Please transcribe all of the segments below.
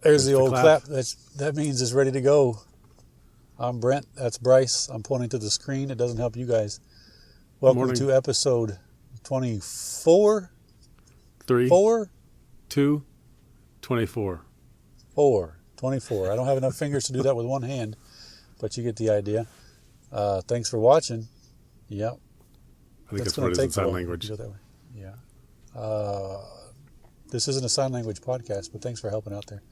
There's the old clap. That means it's ready to go. I'm Brent. That's Bryce. I'm pointing to the screen. It doesn't help you guys. Welcome to episode 24. 3. 4? 2. 24. 24. I don't have enough fingers to do that with one hand, but you get the idea. Thanks for watching. Yep. I think that's what it is in sign language. Yeah. This isn't a sign language podcast, but thanks for helping out there.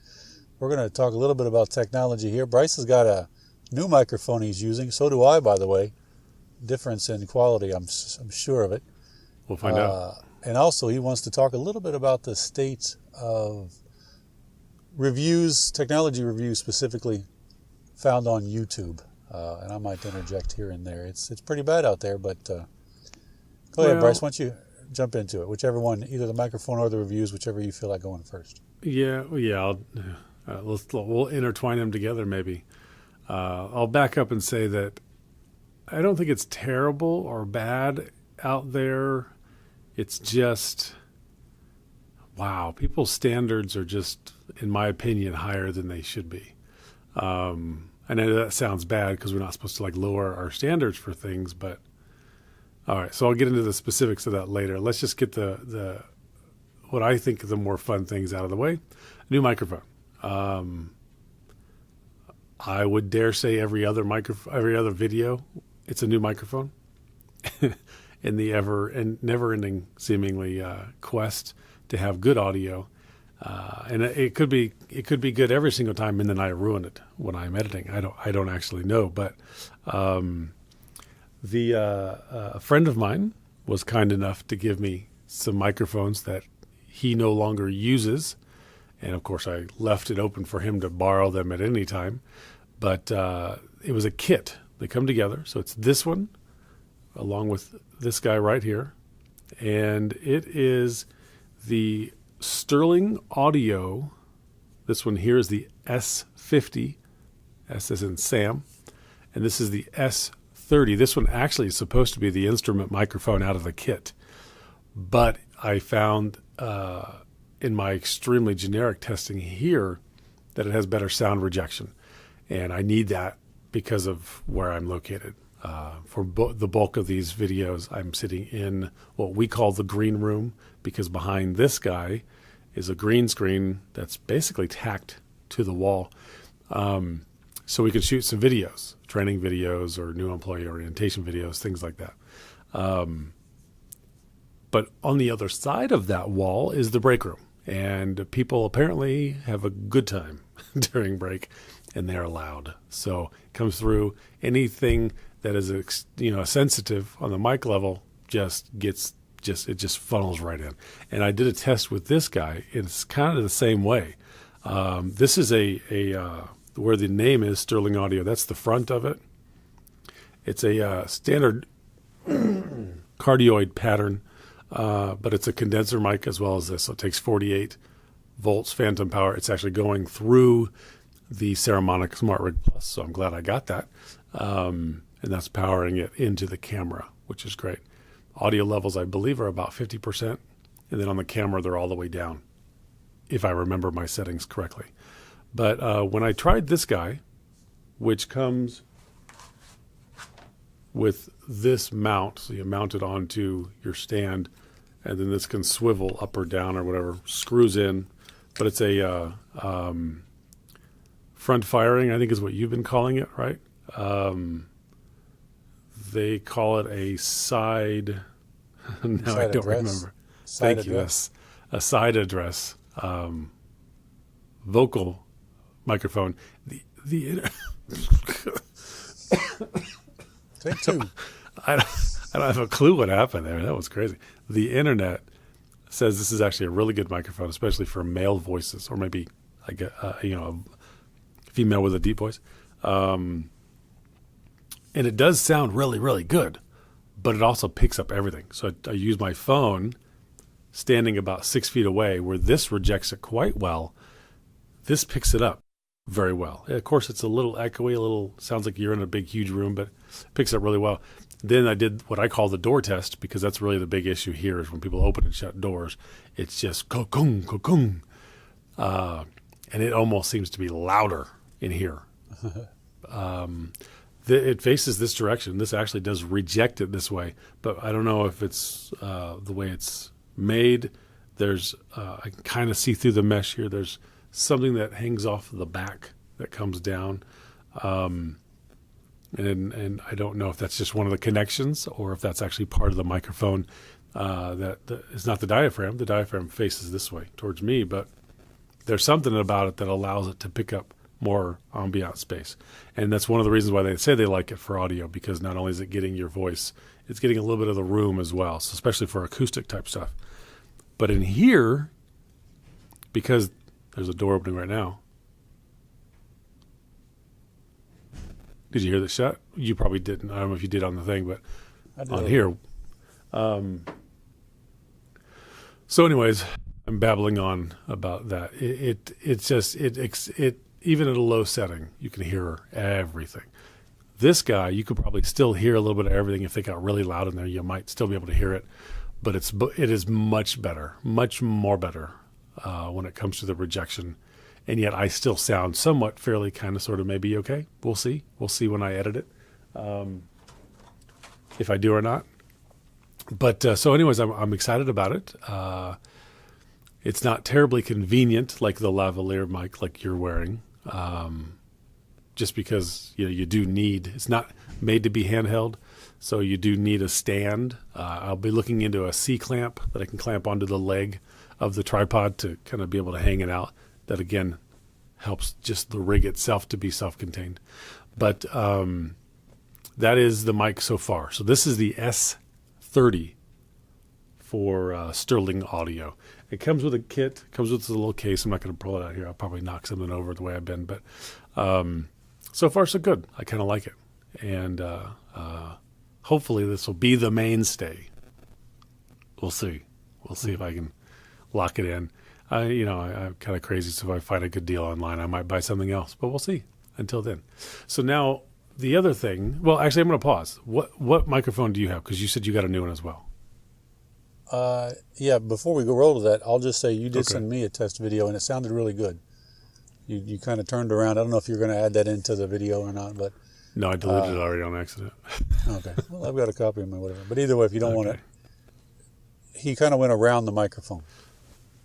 We're going to talk a little bit about technology here. Bryce has got a new microphone he's using. So do I, by the way. Difference in quality, I'm sure of it. We'll find out. And also, he wants to talk a little bit about the state of reviews, technology reviews specifically, found on YouTube. And I might interject here and there. It's pretty bad out there, but go ahead, Bryce. Why don't you jump into it? Whichever one, either the microphone or the reviews, whichever you feel like going first. We'll intertwine them together maybe. I'll back up and say that I don't think it's terrible or bad out there. It's just, wow, people's standards are just, in my opinion, higher than they should be. I know that sounds bad because we're not supposed to lower our standards for things, but all right. So I'll get into the specifics of that later. Let's just get the what I think are the more fun things out of the way. New microphone. I would dare say every other video, it's a new microphone. In the never-ending, seemingly quest to have good audio, and it could be good every single time, and then I ruin it when I'm editing. I don't actually know, but a friend of mine was kind enough to give me some microphones that he no longer uses, and of course I left it open for him to borrow them at any time. But it was a kit. They come together, so it's this one along with this guy right here, and it is the Sterling Audio. This one here is the S50, S as in Sam, and this is the S30. This one actually is supposed to be the instrument microphone out of the kit, but I found in my extremely generic testing here that it has better sound rejection, and I need that because of where I'm located. For the bulk of these videos, I'm sitting in what we call the green room, because behind this guy is a green screen that's basically tacked to the wall. So we can shoot some videos, training videos or new employee orientation videos, things like that. But on the other side of that wall is the break room, and people apparently have a good time during break, and they're loud. So it comes through. Anything that is sensitive on the mic level it just funnels right in. And I did a test with this guy. It's kind of the same way. This is where the name is Sterling Audio. That's the front of it. It's a standard cardioid pattern, but it's a condenser mic as well as this. So it takes 48 volts phantom power. It's actually going through the Ceramonic Smart Rig Plus, so I'm glad I got that. And that's powering it into the camera, which is great. Audio levels, I believe, are about 50%, and then on the camera, they're all the way down, if I remember my settings correctly. But when I tried this guy, which comes with this mount, so you mount it onto your stand, and then this can swivel up or down or whatever, screws in, but it's a front firing, I think is what you've been calling it, right? They call it a side. Now I don't remember. Thank you. Yes, a side address vocal microphone. Take two. I don't have a clue what happened there. That was crazy. The internet says this is actually a really good microphone, especially for male voices, or maybe a female with a deep voice. And it does sound really, really good, but it also picks up everything. So I use my phone standing about 6 feet away, where this rejects it quite well. This picks it up very well. Of course, it's a little echoey, sounds like you're in a big, huge room, but it picks up really well. Then I did what I call the door test, because that's really the big issue here is when people open and shut doors. It's just go-gung, go-gung. and it almost seems to be louder in here. It faces this direction. This actually does reject it this way, but I don't know if it's the way it's made. There's I can kind of see through the mesh here. There's something that hangs off the back that comes down, and I don't know if that's just one of the connections or if that's actually part of the microphone. It's not the diaphragm. The diaphragm faces this way towards me, but there's something about it that allows it to pick up more ambient space. And that's one of the reasons why they say they like it for audio, because not only is it getting your voice, it's getting a little bit of the room as well, so especially for acoustic type stuff. But in here, because there's a door opening right now. Did you hear that shut? You probably didn't. I don't know if you did on the thing, but on here. So anyways, I'm babbling on about that. It's just even at a low setting, you can hear everything. This guy, you could probably still hear a little bit of everything. If they got really loud in there, you might still be able to hear it. But it is much better, much more better when it comes to the rejection. And yet I still sound somewhat fairly kind of sort of maybe okay. We'll see. We'll see when I edit it, if I do or not. But so anyways, I'm excited about it. It's not terribly convenient like the lavalier mic like you're wearing, just because you do need, it's not made to be handheld, so you do need a stand. I'll be looking into a C-clamp that I can clamp onto the leg of the tripod to kind of be able to hang it out. That again helps just the rig itself to be self-contained. But that is the mic so far. So this is the S30 for Sterling Audio. It comes with a kit, comes with a little case. I'm not going to pull it out here. I'll probably knock something over the way I've been. But so far, so good. I kind of like it. And hopefully this will be the mainstay. We'll see. We'll see if I can lock it in. I'm kind of crazy, so if I find a good deal online, I might buy something else. But we'll see until then. So now the other thing, well, actually, I'm going to pause. What microphone do you have? Because you said you got a new one as well. Yeah, before we go roll to that, I'll just say you did send me a test video, and it sounded really good. You kind of turned around. I don't know if you're going to add that into the video or not, but... No, I deleted it already on accident. Okay. Well, I've got a copy of my whatever. But either way, if you don't want it, he kind of went around the microphone.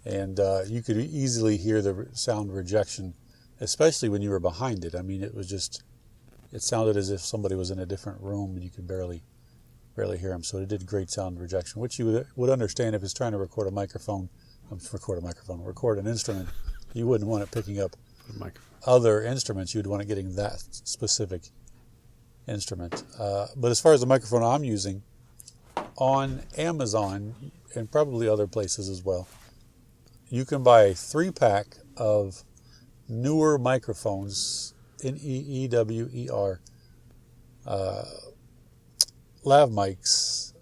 And you could easily hear the sound rejection, especially when you were behind it. I mean, it sounded as if somebody was in a different room and you could barely hear him. So it did great sound rejection, which you would understand if it's trying to record an instrument. You wouldn't want it picking up other instruments. You'd want it getting that specific instrument. But as far as the microphone I'm using, on Amazon and probably other places as well, you can buy a 3-pack of newer microphones, NEEWER, lav mics.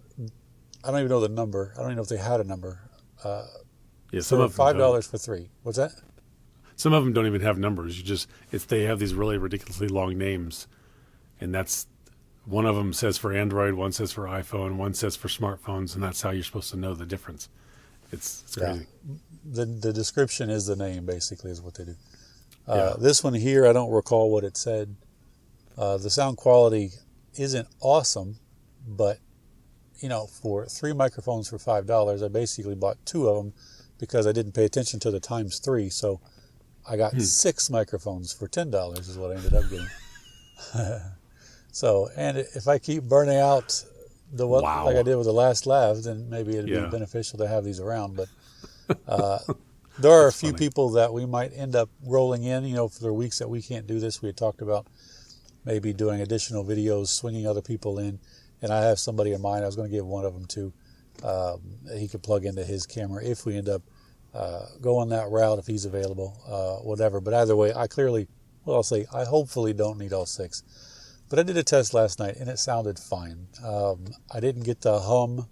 I don't even know the number. I don't even know if they had a number. Some of them $5 for 3. What's that? Some of them don't even have numbers. They have these really ridiculously long names, and that's one of them says for Android, one says for iPhone, one says for smartphones, and that's how you're supposed to know the difference. It's crazy. Yeah. The description is the name, basically, is what they do. This one here, I don't recall what it said. The sound quality isn't awesome, but, for 3 microphones for $5, I basically bought 2 of them because I didn't pay attention to the times 3. So I got 6 microphones for $10 is what I ended up getting. So, and if I keep burning out like I did with the last lav, then maybe it'd be beneficial to have these around. But there are a few people that we might end up rolling in, for the weeks that we can't do this. We had talked about maybe doing additional videos, swinging other people in. And I have somebody in mind I was going to give one of them to. He could plug into his camera if we end up going that route, if he's available, whatever. But either way, I hopefully don't need all 6. But I did a test last night, and it sounded fine. I didn't get the hum.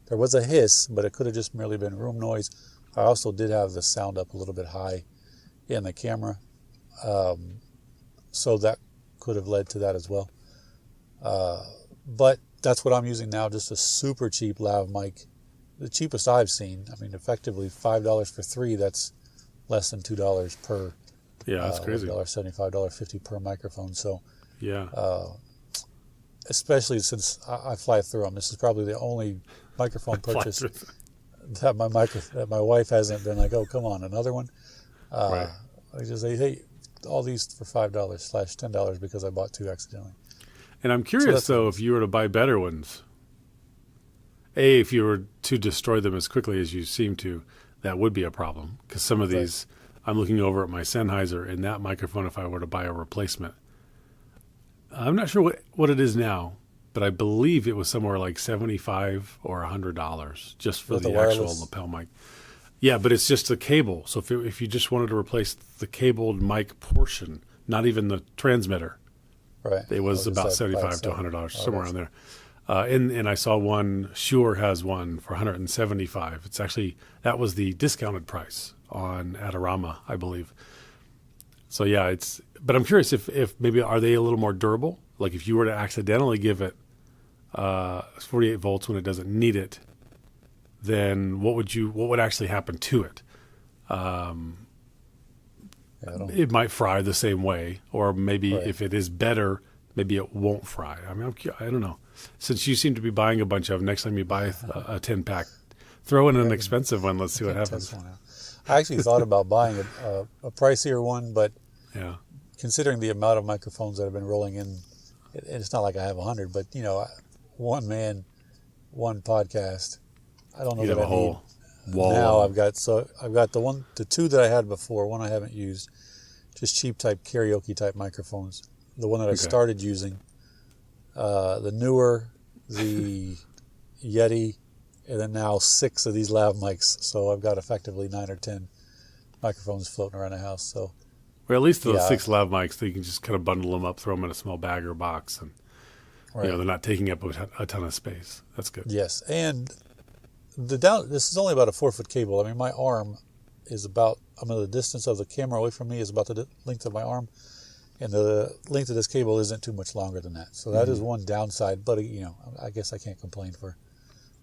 There was a hiss, but it could have just merely been room noise. I also did have the sound up a little bit high in the camera. So that could have led to that as well. But that's what I'm using now, just a super cheap lav mic. The cheapest I've seen. I mean, effectively $5 for 3, that's less than $2 per Yeah, that's crazy. $75, $50 per microphone. So, yeah. Especially since I fly through them. This is probably the only microphone purchase that my wife hasn't been like, oh, come on, another one. Right. I just say, hey, all these for $5/$10 because I bought two accidentally. And I'm curious, though, if you were to buy better ones, if you were to destroy them as quickly as you seem to, that would be a problem. Because some of these, I'm looking over at my Sennheiser, and that microphone, if I were to buy a replacement, I'm not sure what it is now, but I believe it was somewhere like $75 or $100 just for the actual lapel mic. Yeah, but it's just the cable. So if you just wanted to replace the cabled mic portion, not even the transmitter, right, it was about $75 to $100, somewhere around there. And I saw one, Shure has one for $175. It's actually, that was the discounted price on Adorama, I believe. So yeah, but I'm curious if maybe, are they a little more durable? Like if you were to accidentally give it 48 volts when it doesn't need it, then what would actually happen to it? It might fry the same way, or maybe if it is better, maybe it won't fry. I mean, I don't know. Since you seem to be buying a bunch of them, next time you buy a 10-pack, throw in an expensive one. Let's see what happens. I actually thought about buying a pricier one, but yeah, considering the amount of microphones that have been rolling in, it's not like I have 100, but one man, one podcast. I don't know you that have a whole wall. Now I've got the two that I had before. One I haven't used, just cheap type karaoke type microphones. The one that I started using, the newer, the Yeti, and then now 6 of these lav mics. So I've got effectively 9 or 10 microphones floating around the house. So, well, at least those 6 lav mics, so you can just kind of bundle them up, throw them in a small bag or box, and they're not taking up a ton of space. That's good. Yes, and this is only about a 4-foot cable. I mean, my arm is about, the distance of the camera away from me is about the length of my arm, and the length of this cable isn't too much longer than that. So that is one downside, but I guess I can't complain for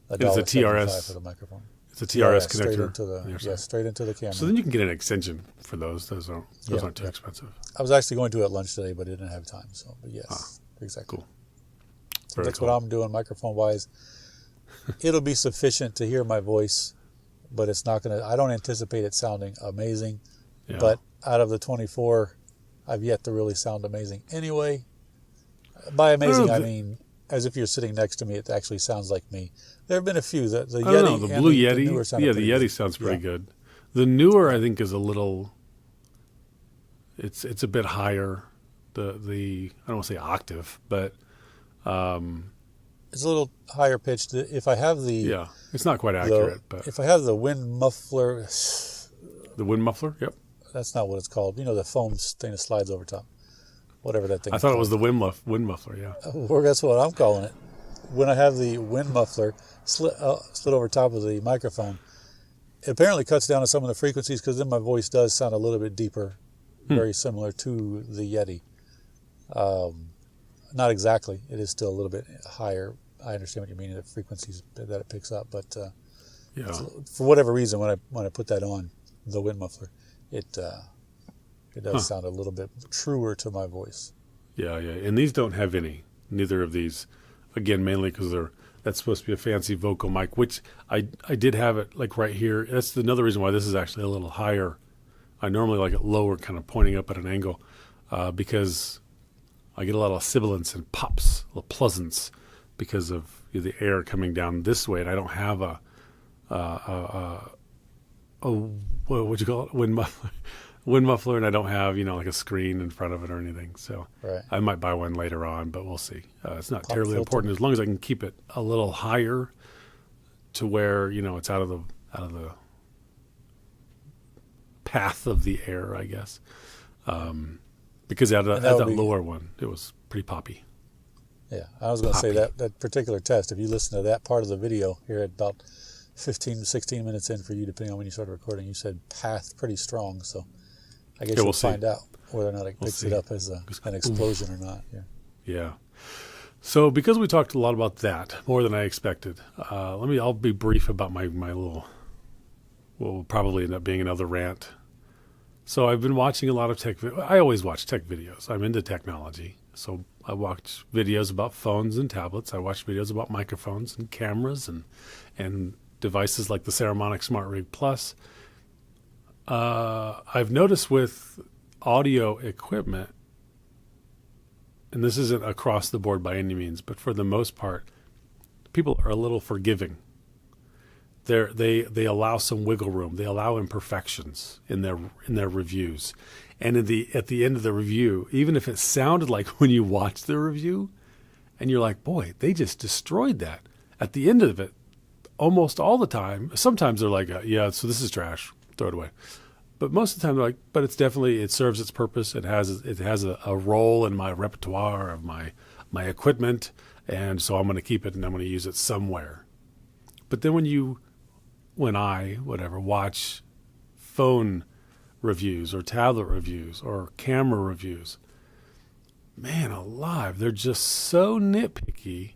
$1.75 for the microphone. It's a TRS connector. Straight into the camera. So then you can get an extension for those. Those aren't too expensive. I was actually going to at lunch today, but I didn't have time. So, but yes, exactly. Cool. So that's what I'm doing microphone-wise. It'll be sufficient to hear my voice, but it's not going to, I don't anticipate it sounding amazing. Yeah. But out of the 24, I've yet to really sound amazing. Anyway, by amazing, I mean, as if you're sitting next to me, it actually sounds like me. There have been a few. The Yeti, the Blue Yeti. The Yeti sounds pretty good. The newer, I think, is a little. It's a bit higher. The I don't want to say octave, but it's a little higher pitched. If I have the it's not quite accurate. But if I have the wind muffler, yep. That's not what it's called. The foam thing that slides over top. Whatever that thing is. I thought it was the wind muffler, yeah. Or that's what I'm calling it. When I have the wind muffler slid over top of the microphone, it apparently cuts down on some of the frequencies because then my voice does sound a little bit deeper, very similar to the Yeti. Not exactly. It is still a little bit higher. I understand what you mean, the frequencies that it picks up. But for whatever reason, when I put that on, the wind muffler, it does sound a little bit truer to my voice. Yeah. And these don't have any. Neither of these. Again, mainly because that's supposed to be a fancy vocal mic, which I did have it like right here. That's another reason why this is actually a little higher. I normally like it lower, kind of pointing up at an angle, because I get a lot of sibilance and pops, a little pleasance, because of the air coming down this way, and I don't have a what would you call it, wind muffler, and I don't have like a screen in front of it or anything. So I might buy one later on, but we'll see. It's not terribly important as long as I can keep it a little higher to where it's out of the path of the air, I guess. Because at that lower one, it was pretty poppy. Yeah, I was going to say that particular test. If you listen to that part of the video here at about 15, 16 minutes in for you, depending on when you started recording, you said path pretty strong. So I guess we'll find out whether or not it picks it up as an explosion or not. Yeah. So because we talked a lot about that, more than I expected, I'll be brief about my little, what will probably end up being another rant. So I've been watching a lot of I always watch tech videos. I'm into technology. So I watch videos about phones and tablets. I watch videos about microphones and cameras and devices like the Saramonic Smart Rig Plus. I've noticed with audio equipment, and this isn't across the board by any means, but for the most part, people are a little forgiving. They allow some wiggle room. They allow imperfections in their reviews. And at the end of the review, even if it sounded like when you watch the review, and you're like, boy, they just destroyed that. At the end of it, almost all the time, sometimes they're like, yeah, so this is trash, throw it away. But most of the time they're like, but it serves its purpose. It has a role in my repertoire of my equipment, and so I'm going to keep it and I'm going to use it somewhere. But then when I watch phone reviews or tablet reviews or camera reviews, man alive, they're just so nitpicky.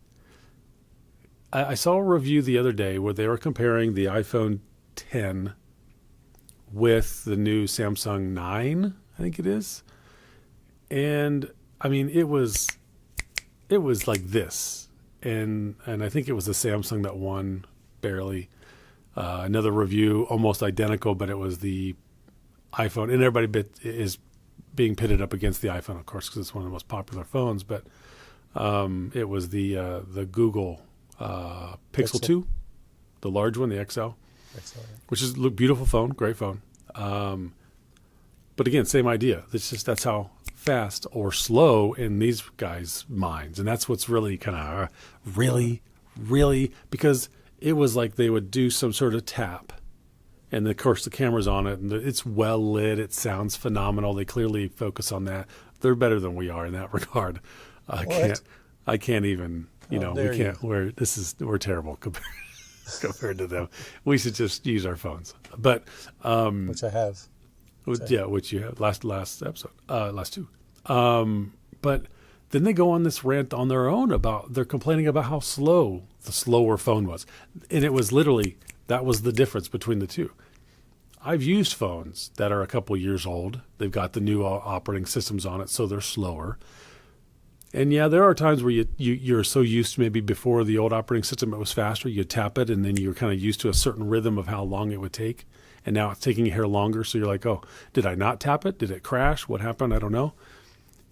I saw a review the other day where they were comparing the iPhone 10 with the new Samsung 9, I think it is. And I mean, it was like this. And I think it was the Samsung that won barely. Another review, almost identical, but it was the iPhone. And everybody is being pitted up against the iPhone, of course, because it's one of the most popular phones. But it was the Google Pixel 2, the large one, the XL, which is a beautiful phone, great phone. But again, same idea. That's how fast or slow in these guys' minds. And that's what's really kind of really, because it was like they would do some sort of tap. And of course the camera's on it and it's well lit. It sounds phenomenal. They clearly focus on that. They're better than we are in that regard. I can't even, we're terrible compared to them. We should just use our phones. But, which I have. Which you have last episode, last two. But then they go on this rant on their own they're complaining about how slow the slower phone was. And it was literally, that was the difference between the two. I've used phones that are a couple years old. They've got the new operating systems on it, so they're slower. And yeah, there are times where you're so used to, maybe before the old operating system, it was faster. You tap it and then you're kind of used to a certain rhythm of how long it would take. And now it's taking a hair longer. So you're like, oh, did I not tap it? Did it crash? What happened? I don't know.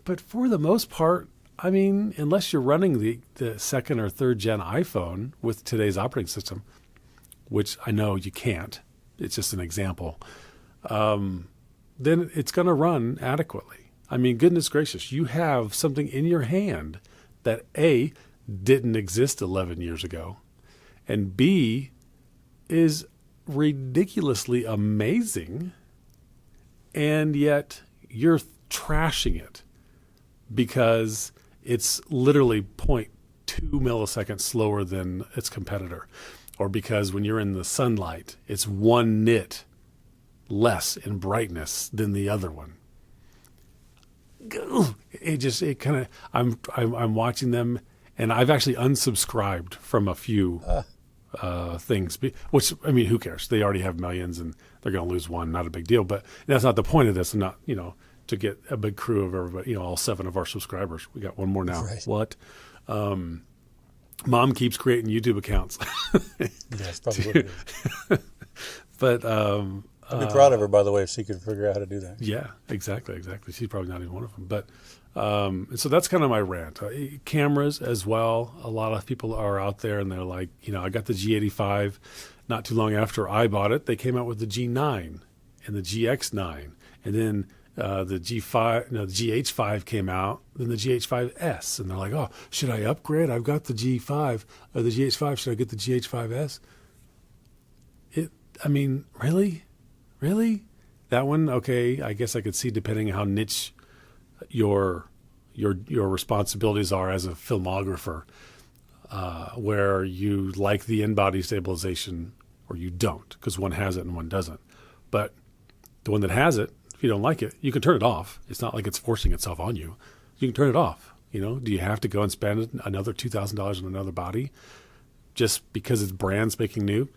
But for the most part, I mean, unless you're running the second or third gen iPhone with today's operating system, which I know you can't, it's just an example, then it's going to run adequately. I mean, goodness gracious, you have something in your hand that A, didn't exist 11 years ago, and B, is ridiculously amazing, and yet you're trashing it because it's literally 0.2 milliseconds slower than its competitor, or because when you're in the sunlight, it's 1 nit less in brightness than the other one. I'm watching them, and I've actually unsubscribed from a few things, which, I mean, who cares? They already have millions and they're going to lose one, not a big deal. But that's not the point of this. I'm not, to get a big crew of everybody, all 7 of our subscribers. We got one more now. Right. What? Mom keeps creating YouTube accounts. Yeah, that's probably what it is. But I'd be proud of her, by the way, if she could figure out how to do that. Yeah, exactly. She's probably not even one of them. But so that's kind of my rant. Cameras as well. A lot of people are out there and they're like, I got the G85. Not too long after I bought it, they came out with the G9 and the GX9. And then the G5, the GH5 came out, then the GH5S. And they're like, oh, should I upgrade? I've got the G5 or the GH5. Should I get the GH5S? Really? Really? That one, okay, I guess I could see, depending on how niche your responsibilities are as a filmographer, where you like the in-body stabilization or you don't, because one has it and one doesn't. But the one that has it, if you don't like it, you can turn it off. It's not like it's forcing itself on you. You can turn it off. Do you have to go and spend another $2,000 on another body just because it's brand spanking new?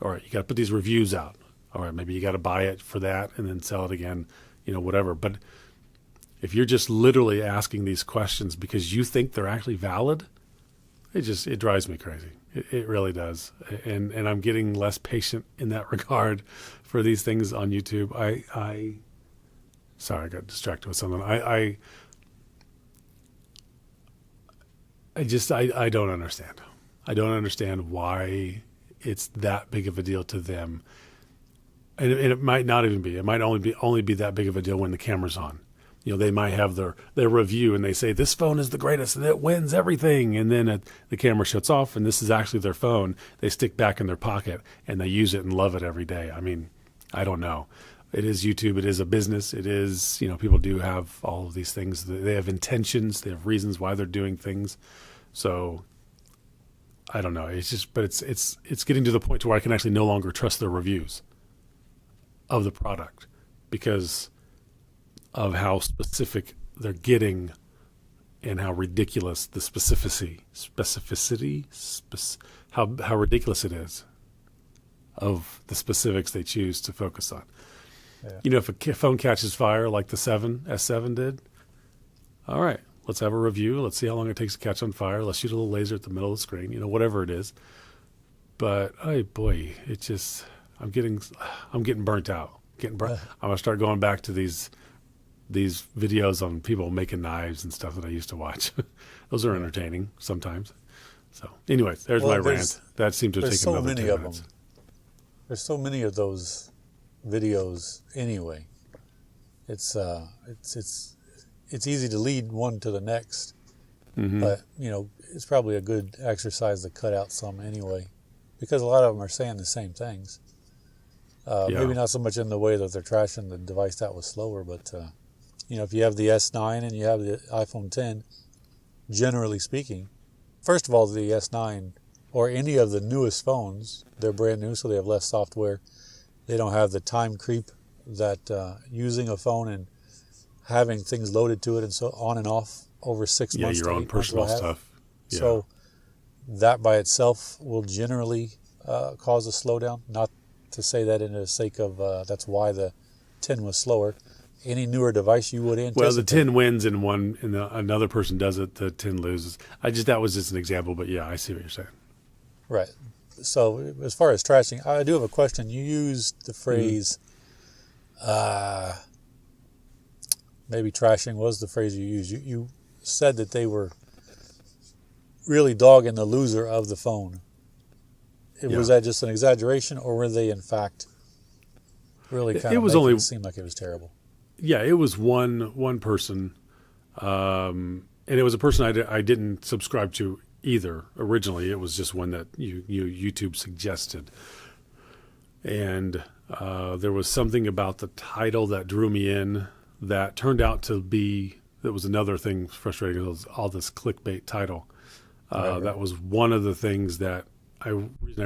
All right, you got to put these reviews out. all right, maybe you got to buy it for that and then sell it again, whatever. But if you're just literally asking these questions because you think they're actually valid, it drives me crazy. It really does. And I'm getting less patient in that regard for these things on YouTube. Sorry, I got distracted with something. I don't understand. I don't understand why it's that big of a deal to them. And it might not even be. It might only be that big of a deal when the camera's on. They might have their review and they say, this phone is the greatest and it wins everything. And then the camera shuts off and this is actually their phone. They stick back in their pocket and they use it and love it every day. I mean, I don't know. It is YouTube. It is a business. It is, people do have all of these things. They have intentions. They have reasons why they're doing things. So I don't know. It's just, but it's getting to the point to where I can actually no longer trust their reviews of the product because of how specific they're getting and how ridiculous the how ridiculous it is of the specifics they choose to focus on. Yeah. If a phone catches fire like the S7 did, all right, let's have a review. Let's see how long it takes to catch on fire. Let's shoot a little laser at the middle of the screen, whatever it is. But, oh boy, I'm getting burnt out. I'm going to start going back to these videos on people making knives and stuff that I used to watch. Those are entertaining sometimes. So anyways, there's my rant. That seemed to take another 10 minutes. There's so many of those videos anyway. It's easy to lead one to the next. Mm-hmm. But, it's probably a good exercise to cut out some anyway, because a lot of them are saying the same things. Maybe not so much in the way that they're trashing the device that was slower, but if you have the S9 and you have the iPhone 10, generally speaking, first of all, the S9 or any of the newest phones, they're brand new, so they have less software. They don't have the time creep that using a phone and having things loaded to it and so on and off over 6 months. Yeah, your own personal stuff. Yeah. So that by itself will generally cause a slowdown. Not to say that in the sake of that's why the 10 was slower. Any newer device you would anticipate. Well, the 10 wins in one, and another person does it, the 10 loses. That was just an example, but yeah, I see what you're saying. Right. So as far as trashing, I do have a question. You used the phrase, maybe trashing was the phrase you used. You said that they were really dogging the loser of the phone. Was that just an exaggeration, or were they in fact really kind of making it seem like it was terrible? Yeah, it was one person, and it was a person I didn't subscribe to either originally. It was just one that YouTube suggested, and there was something about the title that drew me in that turned out to be, that was another thing frustrating. It was all this clickbait title. Right. That was one of the things that I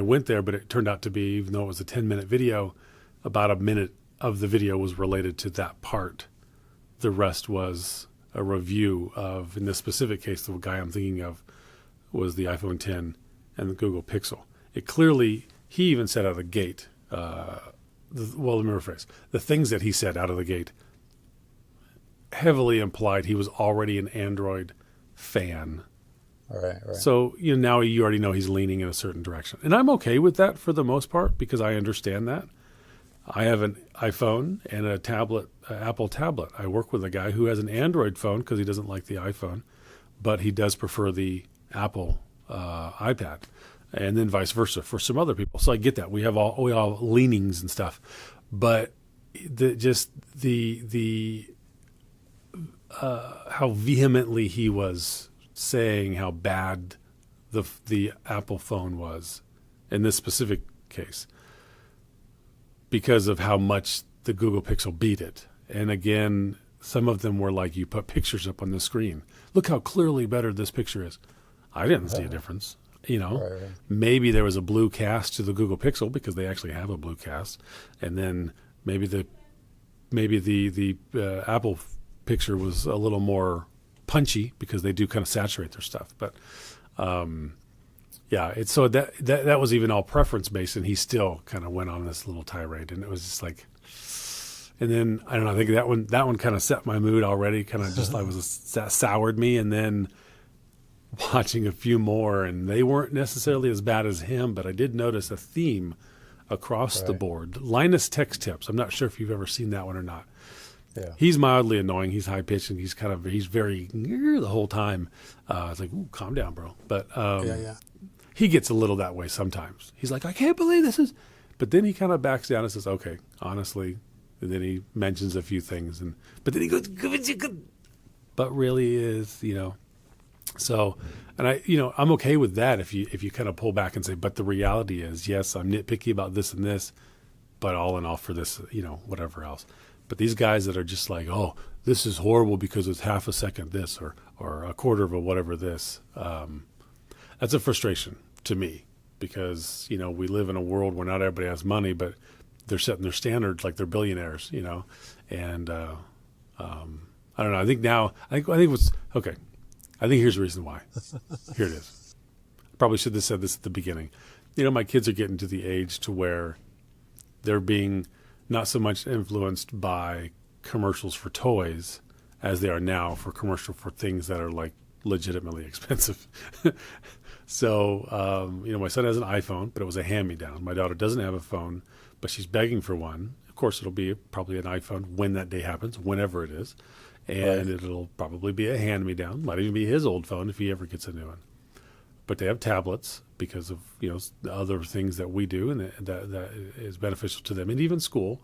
went there, but it turned out to be, even though it was a 10-minute video, about a minute of the video was related to that part. The rest was a review of, in this specific case, the guy I'm thinking of was the iPhone 10 and the Google Pixel. It clearly, he even said out of the gate, let me rephrase, the things that he said out of the gate heavily implied he was already an Android fan. Right. So now you already know he's leaning in a certain direction. And I'm okay with that for the most part because I understand that. I have an iPhone and a tablet, Apple tablet. I work with a guy who has an Android phone because he doesn't like the iPhone, but he does prefer the Apple iPad, and then vice versa for some other people. So I get that. We all leanings and stuff, but how vehemently he was saying how bad the Apple phone was in this specific case, because of how much the Google Pixel beat it. And again, some of them were like, you put pictures up on the screen. Look how clearly better this picture is. I didn't see a difference. Right. Maybe there was a blue cast to the Google Pixel because they actually have a blue cast. And then maybe the Apple picture was a little more punchy because they do kind of saturate their stuff. But Yeah, it's so that was even all preference based, and he still kind of went on this little tirade, and it was just like, and then I don't know, I think that one kind of set my mood already, kind of just soured me, and then watching a few more, and they weren't necessarily as bad as him, but I did notice a theme across the board. Linus Tech Tips. I'm not sure if you've ever seen that one or not. Yeah. He's mildly annoying. He's high pitched, and he's very the whole time. It's like, ooh, calm down, bro. But he gets a little that way sometimes. He's like, I can't believe this is, but then he kind of backs down and says, okay, honestly, and then he mentions a few things, but then he goes, but really is, So, and I'm okay with that if you kind of pull back and say, but the reality is, yes, I'm nitpicky about this and this, but all in all for this, whatever else. But these guys that are just like, oh, this is horrible because it's half a second this or a quarter of a whatever this, that's a frustration to me because, we live in a world where not everybody has money, but they're setting their standards like they're billionaires, and I don't know. I think what's okay. I think here's the reason why. Here it is. Probably should have said this at the beginning. My kids are getting to the age to where they're being not so much influenced by commercials for toys as they are now for commercial for things that are like legitimately expensive. So, my son has an iPhone, but it was a hand-me-down. My daughter doesn't have a phone, but she's begging for one. Of course, it'll be probably an iPhone when that day happens, whenever it is. And it'll probably be a hand-me-down. Might even be his old phone if he ever gets a new one. But they have tablets because of the other things that we do, and that is beneficial to them. And even school,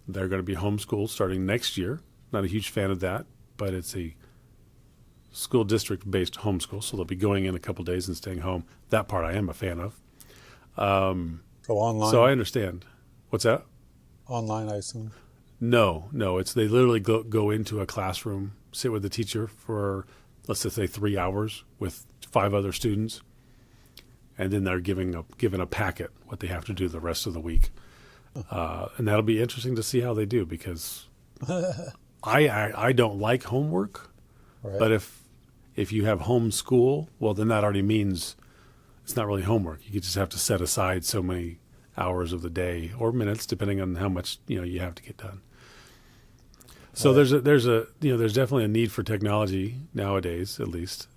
they're going to be homeschooled starting next year. Not a huge fan of that, but it's a school district-based homeschool, so they'll be going in a couple days and staying home. That part I am a fan of. So online. So I understand. What's that? Online, I assume. No. It's they literally go into a classroom, sit with the teacher for, let's just say 3 hours with 5 other students, and then they're given a packet what they have to do the rest of the week, and that'll be interesting to see how they do because I don't like homework, but if you have home school, well then that already means it's not really homework. You just have to set aside so many hours of the day or minutes depending on how much you have to get done. So there's definitely a need for technology nowadays, at least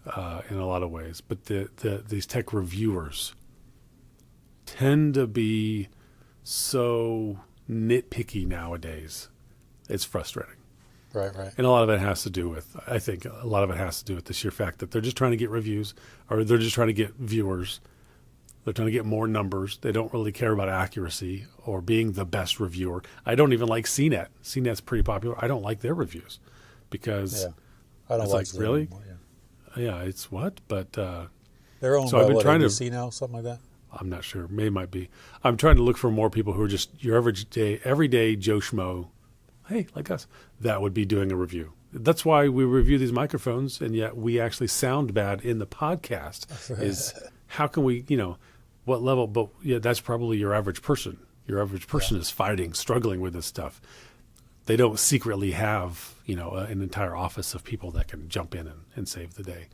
in a lot of ways. But these tech reviewers tend to be so nitpicky nowadays. It's frustrating. Right. And a lot of it has to do with the sheer fact that they're just trying to get reviews, or they're just trying to get viewers. They're trying to get more numbers. They don't really care about accuracy or being the best reviewer. I don't even like CNET. CNET's pretty popular. I don't like their reviews because I don't like them really. Anymore, yeah, it's what, but they're owned so by I've been trying ABC now, something like that. I'm not sure. Might be. I'm trying to look for more people who are just your everyday Joe Schmo. Hey, like us, that would be doing a review. That's why we review these microphones, and yet we actually sound bad in the podcast. Is how can we, what level? But that's probably your average person. Your average person is struggling with this stuff. They don't secretly have, an entire office of people that can jump in and save the day.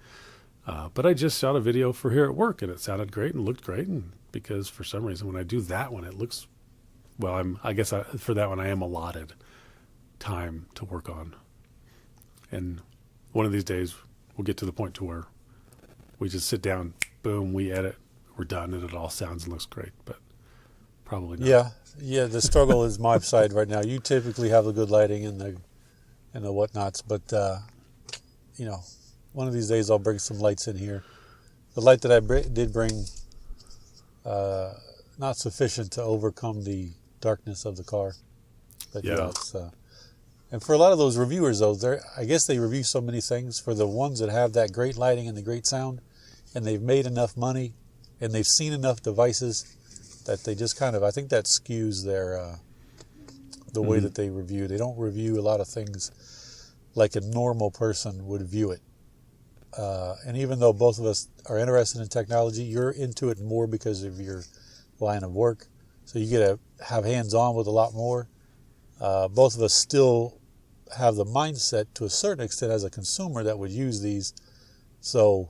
But I just shot a video for here at work, and it sounded great and looked great. And because for some reason, when I do that one, it looks well. For that one, I am allotted time to work on. And one of these days, we'll get to the point to where we just sit down, boom, we edit, we're done, and it all sounds and looks great. But probably not. Yeah. The struggle is my side right now. You typically have the good lighting and the whatnots, but one of these days I'll bring some lights in here. The light that I did bring, not sufficient to overcome the darkness of the car. But it's. And for a lot of those reviewers, though, I guess they review so many things. For the ones that have that great lighting and the great sound, and they've made enough money, and they've seen enough devices, that they just kind of, I think that skews their the way that they review. They don't review a lot of things like a normal person would view it. And even though both of us are interested in technology, you're into it more because of your line of work. So you get to have hands-on with a lot more. Both of us still have the mindset to a certain extent as a consumer that would use these. So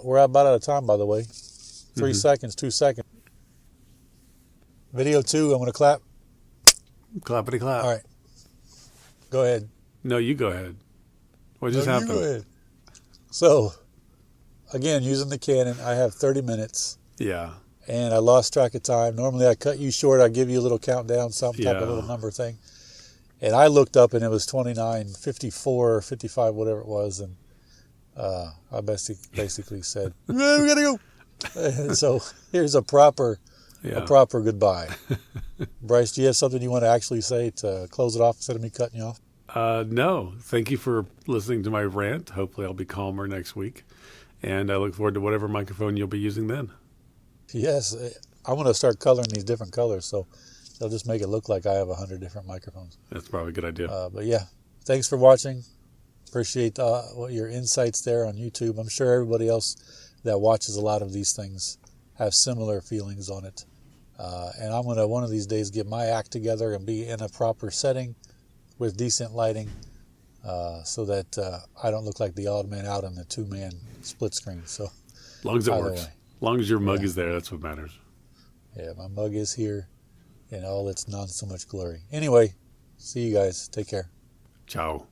we're about out of time, by the way. 3 seconds, 2 seconds. Video 2, I'm going to clap. Clappity clap. All right. Go ahead. No, you go ahead. What just happened? You go ahead. So, again, using the Canon, I have 30 minutes. Yeah. And I lost track of time. Normally I cut you short. I give you a little countdown, some type of Yeah. little number thing. And I looked up and it was 29:54, 55, whatever it was. And I basically said, we gotta go. And so here's a proper goodbye. Bryce, do you have something you want to actually say to close it off instead of me cutting you off? No. Thank you for listening to my rant. Hopefully I'll be calmer next week. And I look forward to whatever microphone you'll be using then. Yes. I'm going to start coloring these different colors, so they'll just make it look like I have 100 different microphones. That's probably a good idea. But yeah, thanks for watching. Appreciate your insights there on YouTube. I'm sure everybody else that watches a lot of these things have similar feelings on it. And I'm going to one of these days get my act together and be in a proper setting with decent lighting so that I don't look like the odd man out on the 2-man split screen. So, as long as it works. Way. As long as your mug is there, that's what matters. Yeah, my mug is here in all its not so much glory. Anyway, see you guys. Take care. Ciao.